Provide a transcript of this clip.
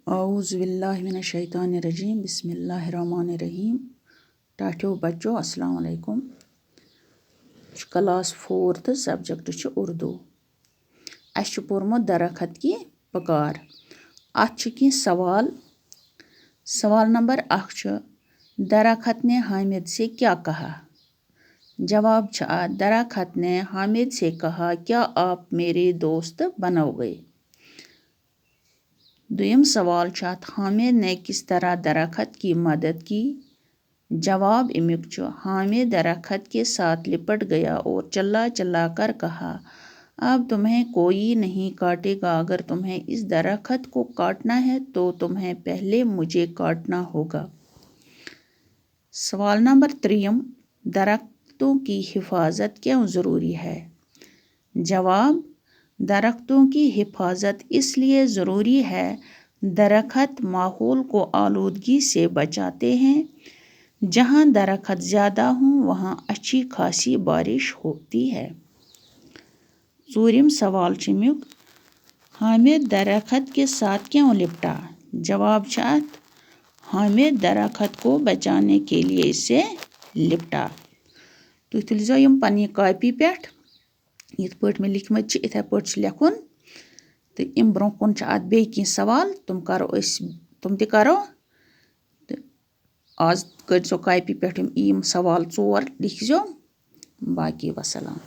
औज़ुबिल्लाहिमिनश्शैतानिर्रजीम बिस्मिल्लाहिर्रहमानिर्रहीम। टाठियो बच्चों अस्सलाम वालेकुम। Class 4th subject Urdu. अस पोर्मुत दरखत की पुकार। अत की सवाल। सवाल नंबर 1 दरखत ने हामिद से क्या कहा। जवाब दरखत ने हामिद से कहा क्या आप मेरे दोस्त बनोगे। दुयम सवाल हामिद ने किस तरह दरखत की मदद की। जवाब अमुक हामिद दरखत के साथ लिपट गया और चिल्ला चिल्ला कर कहा अब तुम्हें कोई नहीं काटेगा। अगर तुम्हें इस दरखत को काटना है तो तुम्हें पहले मुझे काटना होगा। सवाल नंबर 3 दरख्तों की हिफाजत क्यों ज़रूरी है। जवाब दरख्तों की हिफाजत इसलिए ज़रूरी है दरख्त माहौल को आलूदगी से बचाते हैं। जहाँ दरख्त ज़्यादा हों वहाँ अच्छी खासी बारिश होती है। चूरिम सवाल अमुक हामिद दरख्त के साथ क्यों लिपटा। जवाब हामिद दरख्त को बचाने के लिए इसे लिपटा। तुम तुलिजो यम पन्नी कॉपी पे यिथ पट में लिखमत इथे पट लिखुन तो इम ब्रोह कुन अत बे की सवाल तुम ते करो तो आज कर कॉपी पे यम सवाल 4 लिखजो। बाकी वसलाम।